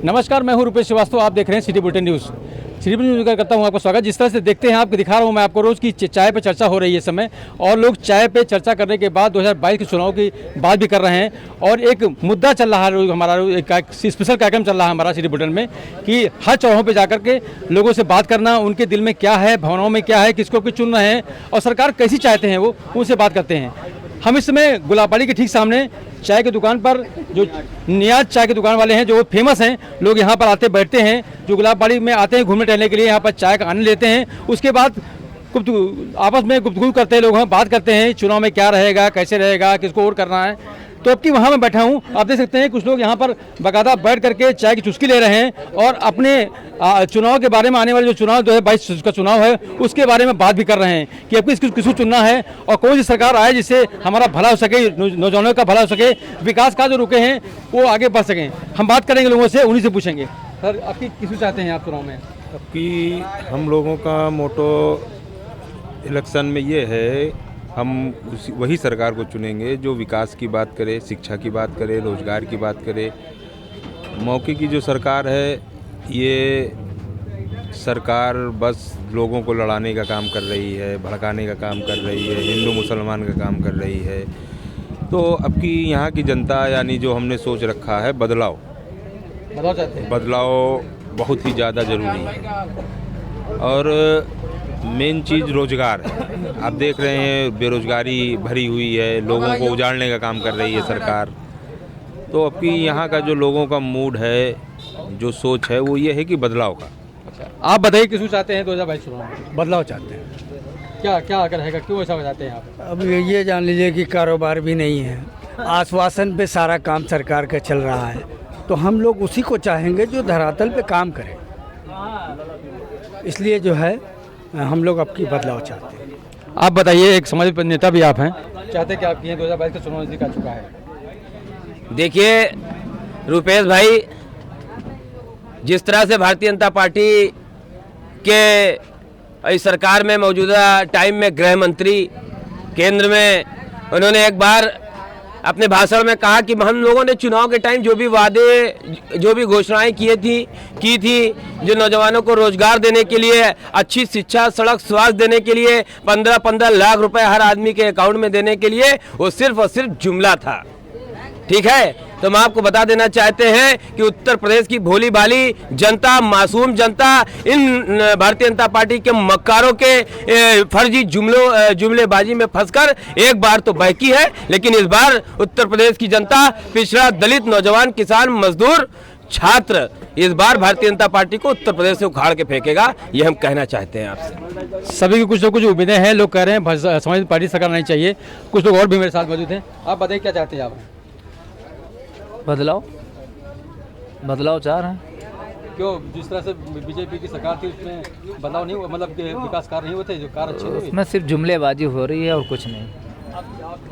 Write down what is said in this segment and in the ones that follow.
नमस्कार, मैं हूं रुपेश श्रीवास्तव। आप देख रहे हैं city bulletin news. City bulletin news करता हूं आपका स्वागत। जिस तरह से देखते हैं आपको दिखा रहा हूं मैं आपको रोज़ की चाय पे चर्चा हो रही है इस समय, और लोग चाय पे चर्चा करने के बाद 2022 के चुनाव की बात भी कर रहे हैं। और एक मुद्दा चल रहा है, हमारा एक स्पेशल कार्यक्रम चल रहा है हमारा सिटी बुलेटिन में, कि हर चौराहों पर जाकर के लोगों से बात करना, उनके दिल में क्या है, भावनाओं में क्या है, किसको किस चुन रहे हैं और सरकार कैसी चाहते हैं वो, उनसे बात करते हैं। हम इस समय गुलाबबाड़ी के ठीक सामने चाय की दुकान पर, जो नियाज चाय की दुकान वाले हैं, जो फेमस हैं, लोग यहाँ पर आते बैठते हैं, जो गुलाबबाड़ी में आते हैं घूमने टहलने के लिए, यहाँ पर चाय का आनंद लेते हैं। उसके बाद आपस में गुफ्तगू करते हैं लोग, बात करते हैं चुनाव में क्या रहेगा, कैसे रहेगा, किसको वोट करना है। तो अब की वहाँ मैं बैठा हूँ, आप देख सकते हैं कुछ लोग यहाँ पर बाकायदा बैठ करके चाय की चुस्की ले रहे हैं और अपने चुनाव के बारे में, आने वाले जो चुनाव 2022 का चुनाव है उसके बारे में बात भी कर रहे हैं कि अब किसको चुनना है और कौन सी सरकार आए जिससे हमारा भला हो सके, नौजवानों का भला हो सके, विकास का जो रुके हैं वो आगे बढ़ सकें। हम बात करेंगे लोगों से, उन्हीं से पूछेंगे। सर, आपकी किसको चाहते हैं आप चुनाव में? आपकी हम लोगों का मोटो इलेक्शन में ये है, हम वही सरकार को चुनेंगे जो विकास की बात करे, शिक्षा की बात करे, रोजगार की बात करे। मौके की जो सरकार है, ये सरकार बस लोगों को लड़ाने का काम कर रही है, भड़काने का काम कर रही है, हिंदू मुसलमान का काम कर रही है। तो अब की यहाँ की जनता, यानी जो हमने सोच रखा है, बदलाव चाहते हैं। बदलाव बहुत ही ज़्यादा ज़रूरी है और मेन चीज़ रोजगार है। आप देख रहे हैं बेरोजगारी भरी हुई है, लोगों को उजाड़ने का काम कर रही है सरकार। तो अब की यहाँ का जो लोगों का मूड है, जो सोच है, वो ये है कि बदलाव का। अच्छा, आप बताइए किसको चाहते हैं 2022 चुनाव में? बदलाव चाहते हैं। क्या अगर रहेगा, क्यों ऐसा चाहते हैं आप? अब ये जान लीजिए कि कारोबार भी नहीं है, आश्वासन पे सारा काम सरकार का चल रहा है, तो हम लोग उसी को चाहेंगे जो धरातल पे काम करे। इसलिए जो है हम लोग अब की बदलाव चाहते हैं। आप बताइए, एक समाज नेता भी आप हैं, चाहते कि आपकी 2022 का चुनाव नजदीक आ चुका है। देखिए रुपेश भाई, जिस तरह से भारतीय जनता पार्टी के इस सरकार में मौजूदा टाइम में गृह मंत्री केंद्र में, उन्होंने एक बार अपने भाषण में कहा कि हम लोगों ने चुनाव के टाइम जो भी वादे, जो भी घोषणाएं की थी, जो नौजवानों को रोजगार देने के लिए, अच्छी शिक्षा, सड़क, स्वास्थ्य देने के लिए 15-15 लाख रुपए हर आदमी के अकाउंट में देने के लिए, वो सिर्फ और सिर्फ जुमला था। ठीक है, तो हम आपको बता देना चाहते हैं कि उत्तर प्रदेश की भोली भाली जनता, मासूम जनता, इन भारतीय जनता पार्टी के मक्कारों के फर्जी जुमलेबाजी में फंसकर एक बार तो बहकी है, लेकिन इस बार उत्तर प्रदेश की जनता, पिछड़ा, दलित, नौजवान, किसान, मजदूर, छात्र, इस बार भारतीय जनता पार्टी को उत्तर प्रदेश से उखाड़ के फेंकेगा, ये हम कहना चाहते हैं आपसे। सभी की कुछ ना कुछ उम्मीदें हैं, लोग कह रहे हैं समाजवादी पार्टी सरकार नहीं चाहिए। कुछ लोग और भी मेरे साथ मौजूद हैं। आप बताइए क्या चाहते हैं आप? बदलाव चाह रहे हैं। क्यों? जिस तरह से बीजेपी की सरकार थी उसमें बदलाव नहीं हुआ, मतलब विकास कार्य नहीं होते, जो कार्य अच्छे हुए? उसमें सिर्फ जुमलेबाजी हो रही है और कुछ नहीं।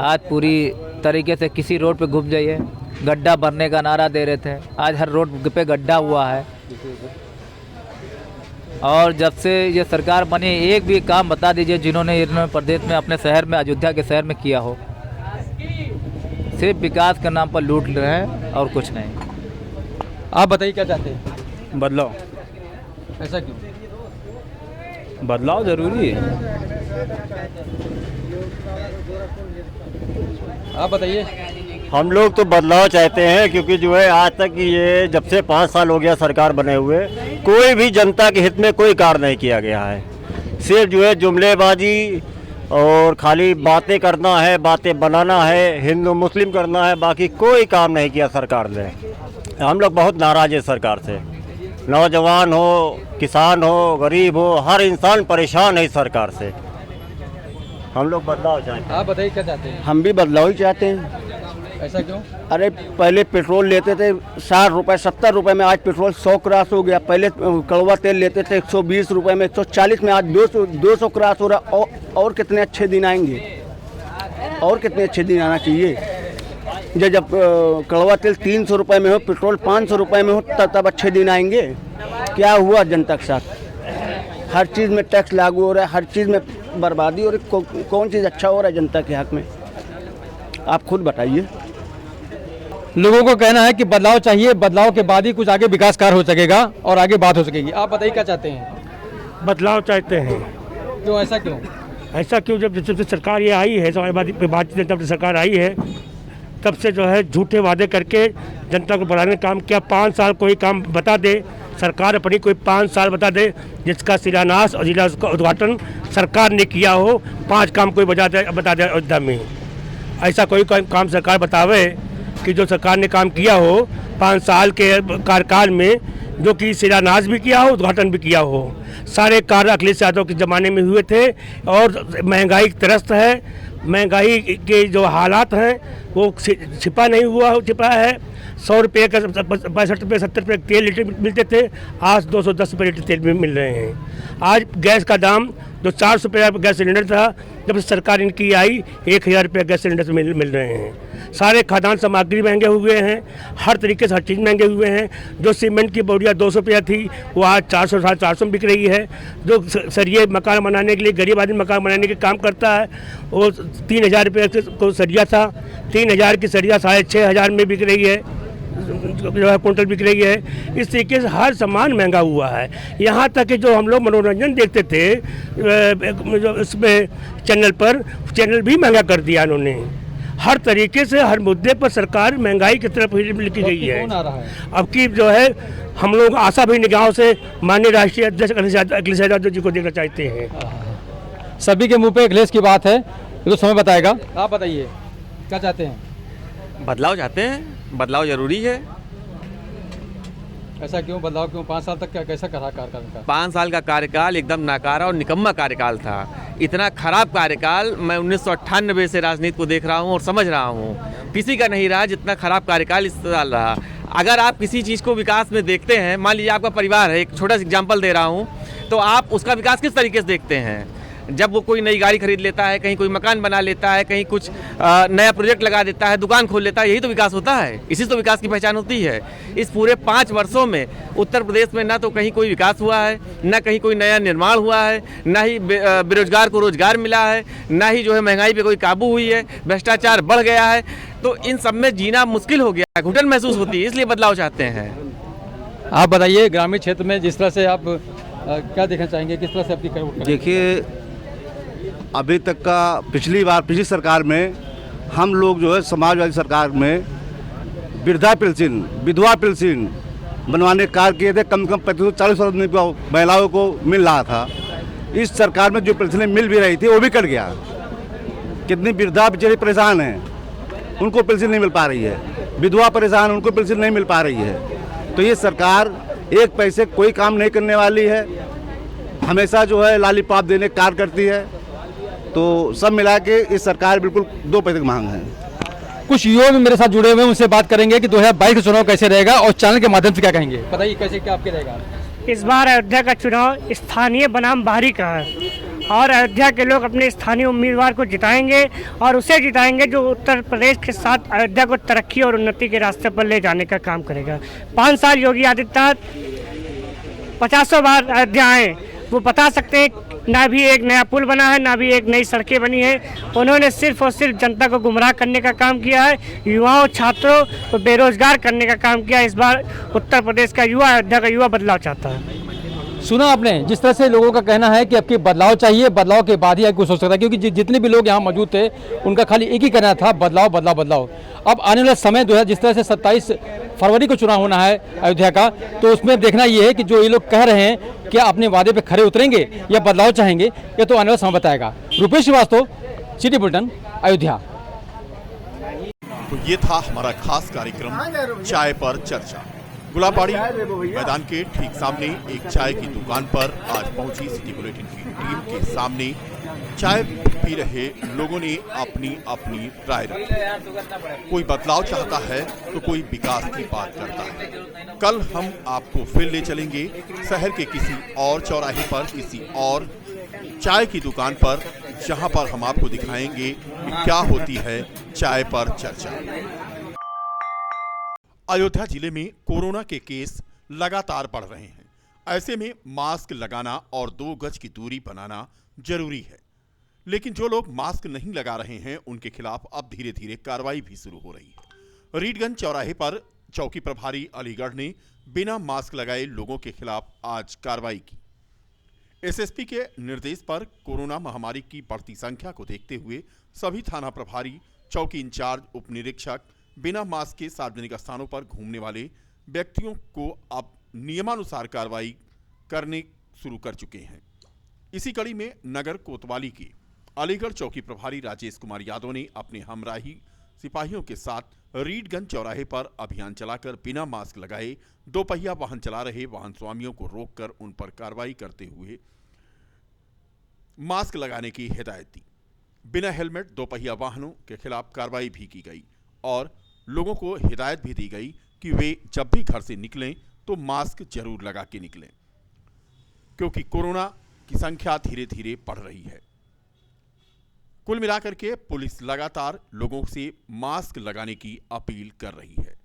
आज पूरी तरीके से किसी रोड पे घुस जाइए, गड्ढा भरने का नारा दे रहे थे, आज हर रोड पे गड्ढा हुआ है। और जब से ये सरकार बनी, एक भी काम बता दीजिए जिन्होंने प्रदेश में, अपने शहर में, अयोध्या के शहर में किया हो। सिर्फ विकास के नाम पर लूट रहे हैं और कुछ नहीं। आप बताइए क्या चाहते हैं? बदलाव। ऐसा क्यों? बदलाव जरूरी है। आप बताइए। हम लोग तो बदलाव चाहते हैं, क्योंकि जो है आज तक ये जब से 5 साल हो गया सरकार बने हुए, कोई भी जनता के हित में कोई कार्य नहीं किया गया है। सिर्फ जो है जुमलेबाजी और खाली बातें करना है, बातें बनाना है, हिंदू मुस्लिम करना है, बाकी कोई काम नहीं किया सरकार ने। हम लोग बहुत नाराज़ है सरकार से। नौजवान हो, किसान हो, गरीब हो, हर इंसान परेशान है इस सरकार से। हम लोग बदलाव चाहते हैं। आप बताइए क्या चाहते हैं? हम भी बदलाव ही चाहते हैं। ऐसा क्यों? अरे पहले पेट्रोल लेते थे 60 रुपये, 70 रुपये में, आज पेट्रोल 100 क्रॉस हो गया। पहले कड़वा तेल लेते थे 120 रुपये में, 140 में, आज 200 क्रॉस हो रहा। और कितने अच्छे दिन आएंगे, और कितने अच्छे दिन आना चाहिए। जब कड़वा तेल 300 रुपये में हो, पेट्रोल 500 रुपये में हो, तब अच्छे दिन आएंगे। क्या हुआ जनता के साथ? हर चीज़ में टैक्स लागू हो रहा है, हर चीज़ में बर्बादी हो रही। कौन चीज़ अच्छा हो रहा है जनता के हक में? आप खुद बताइए। लोगों को कहना है कि बदलाव चाहिए, बदलाव के बाद ही कुछ आगे विकास कार्य हो सकेगा और आगे बात हो सकेगी। आप बताइए क्या चाहते हैं? बदलाव चाहते हैं। क्यों, ऐसा क्यों? ऐसा क्यों, जब से सरकार ये आई है, समाजवादी भारतीय जनता पार्टी सरकार आई है, तब से जो है झूठे वादे करके जनता को बढ़ाने का काम किया। 5 साल कोई काम बता दे सरकार अपनी, कोई 5 साल बता दे जिसका शिलान्यास और जिला का उद्घाटन सरकार ने किया हो। 5 काम कोई बता दे अयोध्या में। ऐसा कोई काम सरकार बतावे कि जो सरकार ने काम किया हो 5 साल के कार्यकाल में, जो कि शिलान्यास भी किया हो, उद्घाटन भी किया हो। सारे कार्य अखिलेश यादव के ज़माने में हुए थे और महंगाई त्रस्त है। महंगाई के जो हालात हैं वो छिपा नहीं हुआ, छिपा है। 100 रुपये का 65 रुपये 70 रुपये तेल लीटर मिलते थे, आज 210 रुपये लीटर तेल भी मिल रहे हैं। आज गैस का दाम जो 400 रुपये गैस सिलेंडर था, जब से सरकार इनकी आई 1000 रुपये गैस सिलेंडर से मिल रहे हैं। सारे खाद्यान्न सामग्री महंगे हुए हैं, हर तरीके से हर चीज़ महंगे हुए हैं। जो सीमेंट की बोरियाँ 200 रुपया थी वो आज 400 साढ़े 400 में बिक रही है। जो सरिये मकान बनाने के लिए, गरीब आदमी मकान बनाने के काम करता है, वो 3000 रुपये को सरिया था, 3000 की सरिया 6500 में बिक रही है, जो है कुंटल बिक रही है। इस तरीके से हर सामान महंगा हुआ है। यहाँ तक कि जो हम लोग मनोरंजन देखते थे जो इसमें चैनल भी महंगा कर दिया इन्होंने। हर तरीके से हर मुद्दे पर सरकार महंगाई की तरफ लिखी गई है। अब की जो है हम लोग आशा भी निगाहों से माननीय राष्ट्रीय अध्यक्ष अखिलेश यादव जी को देखना चाहते हैं। सभी के मुंह पे अखिलेश की बात है, ये तो समय बताएगा। आप बताइए क्या चाहते हैं? बदलाव चाहते हैं, बदलाव जरूरी है। ऐसा क्यों, बदलाव क्यों? 5 साल तक क्या कैसा करा कार्यकाल? 5 साल का कार्यकाल एकदम नाकारा और निकम्मा कार्यकाल था। इतना खराब कार्यकाल मैं 1998 से राजनीति को देख रहा हूँ और समझ रहा हूँ। किसी का नहीं रहा जितना खराब कार्यकाल इस साल रहा। अगर आप किसी चीज़ को विकास में देखते हैं, मान लीजिए आपका परिवार है, एक छोटा सा एग्जाम्पल दे रहा हूँ, तो आप उसका विकास किस तरीके से देखते हैं? जब वो कोई नई गाड़ी खरीद लेता है, कहीं कोई मकान बना लेता है, कहीं कुछ नया प्रोजेक्ट लगा देता है, दुकान खोल लेता है, यही तो विकास होता है। इसी तो विकास की पहचान होती है। इस पूरे 5 वर्षों में उत्तर प्रदेश में ना तो कहीं कोई विकास हुआ है, ना कहीं कोई नया निर्माण हुआ है, ना ही बेरोजगार को रोजगार मिला है, ना ही जो है महंगाई पे कोई काबू हुई है, भ्रष्टाचार बढ़ गया है। तो इन सब में जीना मुश्किल हो गया है, घुटन महसूस होती है, इसलिए बदलाव चाहते हैं। आप बताइए, ग्रामीण क्षेत्र में जिस तरह से आप क्या देखना चाहेंगे, किस तरह से आपकी? देखिए, अभी तक का पिछली सरकार में हम लोग जो है समाजवादी सरकार में वृद्धा पेंशन, विधवा पेंशन बनवाने का कार्य किए थे। कम से कम 35-40 महिलाओं को मिल रहा था। इस सरकार में जो पेंशनें मिल भी रही थी वो भी कट गया। कितनी वृद्धा बेचारी परेशान हैं, उनको पेंशन नहीं मिल पा रही है। विधवा परेशान, उनको पेंशन नहीं मिल पा रही है। तो ये सरकार एक पैसे कोई काम नहीं करने वाली है, हमेशा जो है लालीपाप देने का कार्य करती है। तो सब मिला के इस सरकार बिल्कुल 2 पैसे की मांग है। कुछ युवा भी मेरे साथ जुड़े हुए हैं, उनसे बात करेंगे कि 2022 का चुनाव कैसे रहेगा और चैनल के माध्यम से क्या कहेंगे। बताइए कैसे, क्या आपके रहेगा? इस बार अयोध्या का चुनाव स्थानीय बनाम बाहरी का है और अयोध्या के लोग अपने स्थानीय उम्मीदवार को जिताएंगे और उसे जिताएंगे जो उत्तर प्रदेश के साथ अयोध्या को तरक्की और उन्नति के रास्ते पर ले जाने का काम करेगा। 5 साल योगी आदित्यनाथ 50 बार अयोध्या आए, वो बता सकते हैं ना भी एक नया पुल बना है, ना भी एक नई सड़कें बनी है। उन्होंने सिर्फ और सिर्फ जनता को गुमराह करने का काम किया है, युवाओं छात्रों को बेरोजगार करने का काम किया। इस बार उत्तर प्रदेश का युवा, अयोध्या का युवा बदलाव चाहता है। सुना आपने जिस तरह से लोगों का कहना है कि अब की बदलाव चाहिए, बदलाव के बाद ही कुछ हो सकता है, क्योंकि जितने भी लोग यहाँ मौजूद थे उनका खाली एक ही कहना था, बदलाव बदलाव बदलाव। अब आने वाला समय जो है, जिस तरह से 27 फरवरी को चुनाव होना है अयोध्या का, तो उसमें देखना ये है कि जो ये लोग कह रहे हैं क्या अपने वादे पे खरे उतरेंगे या बदलाव चाहेंगे, ये तो आने वाला समय बताएगा। Rupesh Srivastava, city bulletin, Ayodhya. तो ये था हमारा खास कार्यक्रम चाय पर चर्चा। गुलाबबाड़ी मैदान के ठीक सामने एक चाय की दुकान पर आज पहुंची सिटी बुलेटिन की टीम के सामने चाय पी रहे लोगों ने अपनी अपनी राय रखी। कोई बदलाव चाहता है तो कोई विकास की बात करता है। कल हम आपको फिर ले चलेंगे शहर के किसी और चौराहे पर, किसी और चाय की दुकान पर, जहां पर हम आपको दिखाएंगे कि क्या होती है चाय पर चर्चा। अयोध्या जिले में कोरोना के केस लगातार बढ़ रहे हैं। ऐसे में मास्क लगाना और 2 गज की दूरी बनाना जरूरी है, लेकिन जो लोग मास्क नहीं लगा रहे हैं उनके खिलाफ अब धीरे धीरे कार्रवाई भी शुरू हो रही है। रीडगंज चौराहे पर चौकी प्रभारी अलीगढ़ ने बिना मास्क लगाए लोगों के खिलाफ आज कार्रवाई की। एसएसपी के निर्देश पर कोरोना महामारी की बढ़ती संख्या को देखते हुए सभी थाना प्रभारी, चौकी इंचार्ज, उप निरीक्षक बिना मास्क के सार्वजनिक स्थानों पर घूमने वाले व्यक्तियों को अब नियमानुसार कार्रवाई करने शुरू कर चुके हैं। इसी कड़ी में नगर कोतवाली के अलीगढ़ चौकी प्रभारी राजेश कुमार यादव ने अपने हमराही सिपाहियों के साथ रीडगंज चौराहे पर अभियान चलाकर बिना मास्क लगाए दोपहिया वाहन चला रहे वाहन स्वामियों को रोककर उन पर कार्रवाई करते हुए मास्क लगाने की हिदायत दी। बिना हेलमेट दोपहिया वाहनों के खिलाफ कार्रवाई भी की गई और लोगों को हिदायत भी दी गई कि वे जब भी घर से निकलें तो मास्क जरूर लगा के निकलें, क्योंकि कोरोना की संख्या धीरे धीरे बढ़ रही है। कुल मिलाकर के पुलिस लगातार लोगों से मास्क लगाने की अपील कर रही है।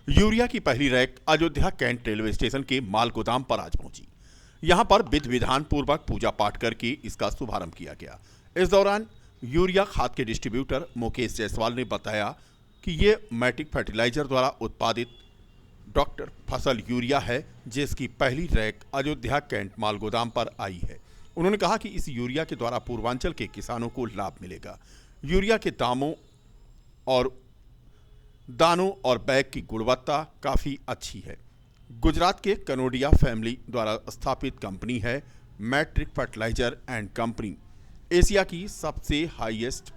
यूरिया की पहली rake Ayodhya cantt railway station के माल गोदाम पर आज पहुंची। यहां पर विधि विधान पूर्वक पूजा पाठ करके इसका शुभारंभ किया गया। इस दौरान यूरिया खाद के डिस्ट्रीब्यूटर मुकेश जायसवाल ने बताया कि ये मैट्रिक फर्टिलाइजर द्वारा उत्पादित डॉक्टर फसल यूरिया है, जिसकी पहली रैक अयोध्या कैंट माल गोदाम पर आई है। उन्होंने कहा कि इस यूरिया के द्वारा पूर्वांचल के किसानों को लाभ मिलेगा। यूरिया के दामों और दानों और बैग की गुणवत्ता काफ़ी अच्छी है। गुजरात के कनोडिया फैमिली द्वारा स्थापित कंपनी है matrix fertilizer and company. Asia की सबसे हाईएस्ट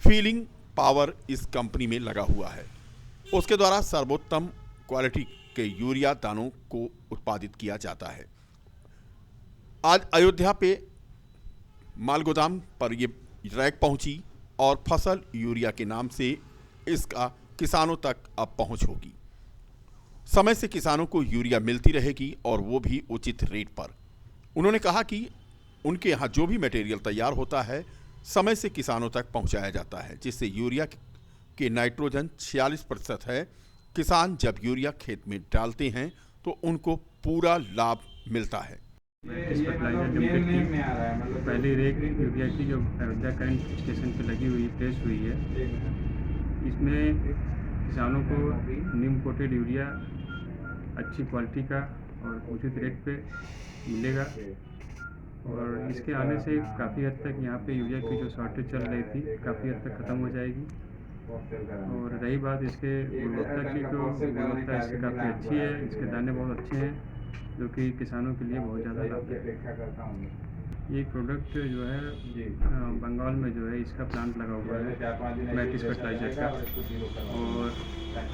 फीलिंग पावर इस कंपनी में लगा हुआ है। उसके द्वारा सर्वोत्तम क्वालिटी के यूरिया दानों को उत्पादित किया जाता है। आज अयोध्या पे माल गोदाम पर ये रैक पहुंची और फसल यूरिया के नाम से इसका किसानों तक अब पहुंच होगी। समय से किसानों को यूरिया मिलती रहेगी और वो भी उचित रेट पर। उन्होंने कहा कि उनके यहाँ जो भी मटेरियल तैयार होता है समय से किसानों तक पहुंचाया जाता है, जिससे यूरिया के नाइट्रोजन 46% है। किसान जब यूरिया खेत में डालते हैं तो उनको पूरा लाभ मिलता है। इस फर्टिलाइजर लिमिटेड की पहली रेक यूरिया की जो अयोध्या कैंट स्टेशन पे लगी हुई पेश हुई है, इसमें किसानों को नीम कोटेड यूरिया अच्छी क्वालिटी का और उचित रेट पे मिलेगा और इसके आने से काफ़ी हद तक यहाँ पे यूरिया की जो शॉर्टेज चल रही थी काफ़ी हद तक ख़त्म हो जाएगी। और रही बात इसके गुणवत्ता की, तो गुणवत्ता इसकी काफ़ी अच्छी है। इसके दाने बहुत अच्छे हैं जो कि किसानों के लिए बहुत ज़्यादा लाभदायक। ये प्रोडक्ट जो है बंगाल में जो है इसका प्लांट लगा हुआ है मैट्रिक फर्टिलाइजर का, और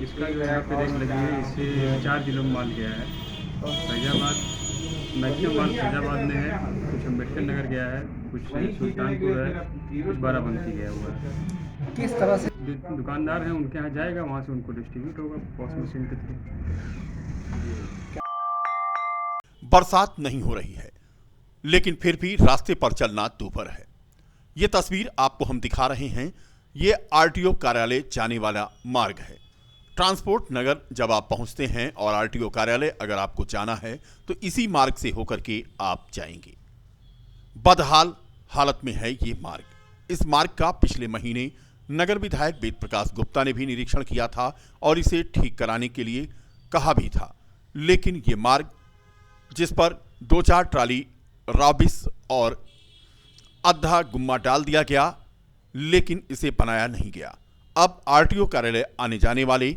इसका जो यहाँ पे रेक लगी है इससे 4 जिलों में माल गया है। फैजाबाद मैक्सिमम माल फैजाबाद में है, कुछ अम्बेडकर नगर गया है, कुछ सुल्तानपुर है, कुछ बाराबंकी गया हुआ है। किस तरह से दुकानदार हैं उनके यहाँ जाएगा, वहाँ से उनको डिस्ट्रीब्यूट होगा पॉस मशीन के थ्रू। बरसात नहीं हो रही है, लेकिन फिर भी रास्ते पर चलना दूभर है। ये तस्वीर आपको हम दिखा रहे हैं। ये आरटीओ कार्यालय जाने वाला मार्ग है। ट्रांसपोर्ट नगर जब आप पहुंचते हैं और आरटीओ कार्यालय अगर आपको जाना है तो इसी मार्ग से होकर के आप जाएंगे। बदहाल हालत में है ये मार्ग। इस मार्ग का पिछले महीने नगर विधायक वेद प्रकाश गुप्ता ने भी निरीक्षण किया था और इसे ठीक कराने के लिए कहा भी था, लेकिन ये मार्ग जिस पर 2-4 ट्राली राबिस और आधा गुम्मा डाल दिया गया, लेकिन इसे बनाया नहीं गया। अब आरटीओ कार्यालय आने जाने वाले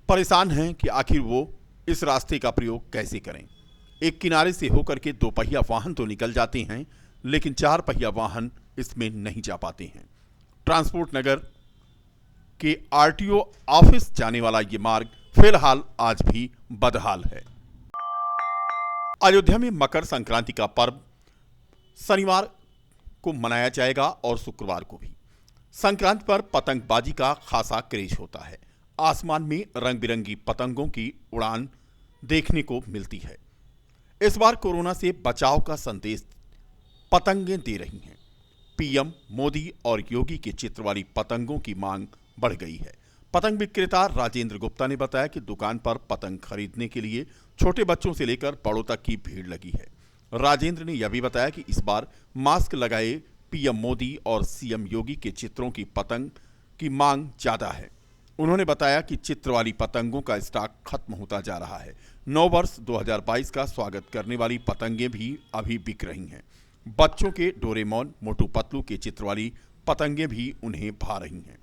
परेशान हैं कि आखिर वो इस रास्ते का प्रयोग कैसे करें। एक किनारे से होकर के 2 पहिया वाहन तो निकल जाते हैं, लेकिन 4 पहिया वाहन इसमें नहीं जा पाते हैं। ट्रांसपोर्ट नगर के आरटीओ ऑफिस जाने वाला ये मार्ग फिलहाल आज भी बदहाल है। अयोध्या में मकर संक्रांति का पर्व शनिवार को मनाया जाएगा और शुक्रवार को भी। संक्रांति पर पतंगबाजी का खासा क्रेज होता है। आसमान में रंग बिरंगी पतंगों की उड़ान देखने को मिलती है। इस बार कोरोना से बचाव का संदेश पतंगें दे रही हैं। पीएम मोदी और योगी के चित्र वाली पतंगों की मांग बढ़ गई है। पतंग विक्रेता राजेंद्र गुप्ता ने बताया कि दुकान पर पतंग खरीदने के लिए छोटे बच्चों से लेकर बड़ों तक की भीड़ लगी है। राजेंद्र ने यह भी बताया कि इस बार मास्क लगाए पीएम मोदी और सीएम योगी के चित्रों की पतंग की मांग ज्यादा है। उन्होंने बताया कि चित्र वाली पतंगों का स्टॉक खत्म होता जा रहा है। नव वर्ष 2022 का स्वागत करने वाली पतंगें भी अभी बिक रही हैं। बच्चों के डोरेमोन, मोटू पतलू के चित्र वाली पतंगें भी उन्हें भा रही हैं।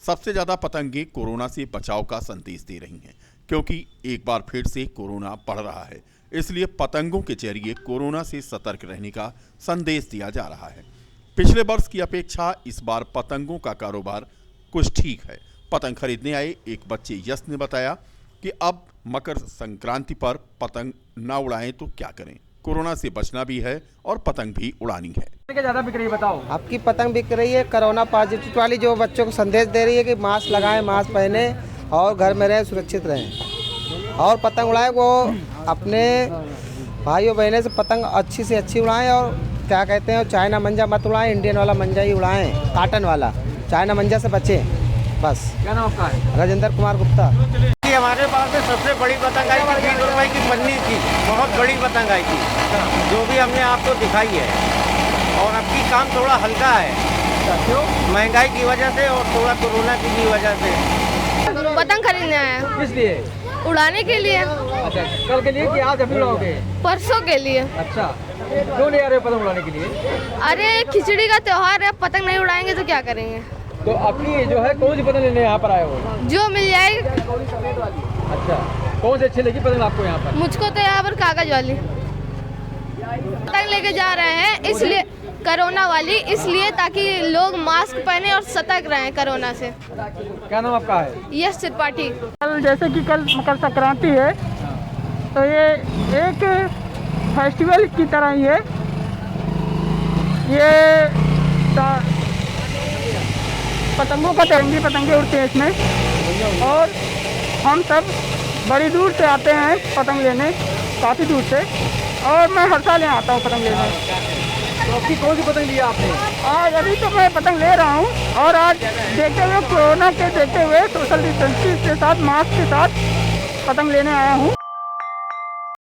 सबसे ज्यादा पतंगें कोरोना से बचाव का संदेश दे रही हैं, क्योंकि एक बार फिर से कोरोना बढ़ रहा है। इसलिए पतंगों के जरिए कोरोना से सतर्क रहने का संदेश दिया जा रहा है। पिछले वर्ष की अपेक्षा इस बार पतंगों का कारोबार कुछ ठीक है। पतंग खरीदने आए एक बच्चे यश ने बताया कि अब मकर संक्रांति पर पतंग ना उड़ाएं तो क्या करें, कोरोना से बचना भी है और पतंग भी उड़ानी है। क्या ज़्यादा बिक रही है बताओ? आपकी पतंग बिक रही है कोरोना पॉजिटिव वाली, जो बच्चों को संदेश दे रही है कि मास्क लगाएं, मास्क पहने और घर में रहें, सुरक्षित रहें और पतंग उड़ाएं। वो अपने भाइयों बहनों से पतंग अच्छी से अच्छी उड़ाएं और क्या कहते हैं, चाइना मंजा मत उड़ाएं, इंडियन वाला मंजा ही उड़ाएं, काटन वाला। चाइना मंजा से बचें बस। क्या नाम आपका है? राजेंद्र कुमार गुप्ता। हमारे पास में सबसे बड़ी पतंग आई थी 20 रुपए की पन्नी की, बहुत बड़ी पतंग आई थी, जो भी हमने आपको दिखाई है। और अब की काम थोड़ा हल्का है, क्यों? महंगाई की वजह से और थोड़ा कोरोना की वजह से। पतंग खरीदने आए हैं। किस लिए? उड़ाने के लिए। अच्छा, कल के लिए कि आज अभी उड़ाओगे? परसों के लिए। अच्छा, क्यों ले आ रहे हो पतंग उड़ाने के लिए? अरे खिचड़ी का त्योहार है, पतंग नहीं उड़ाएंगे तो क्या करेंगे। तो आपकी जो है कौन सी पतंग लेने यहाँ पर आए हो? जो मिल जाएगी। अच्छा, कौन सी अच्छी लगी पतंग आपको यहाँ पर? मुझको तो यहाँ पर कागज वाली पतंग लेके जा रहे हैं, इसलिए कोरोना वाली, इसलिए ताकि लोग मास्क पहने और सतर्क रहें कोरोना से। क्या नाम आपका है? यश त्रिपाठी। कल जैसे कि कल मकर संक्रांति है, तो ये एक फेस्टिवल की तरह ही है। ये पतंगों का तिरंगी पतंगे उड़ते हैं इसमें, और हम सब बड़ी दूर से आते हैं पतंग लेने, काफ़ी दूर से, और मैं हर साल यहाँ आता हूँ पतंग लेने। तो आपकी कौन सी पतंग लिया आपने? आज अभी तो मैं पतंग ले रहा हूँ, और आज देखते हुए कोरोना के देखते हुए सोशल डिस्टेंसिंग के साथ, मास्क के साथ पतंग लेने आया हूँ।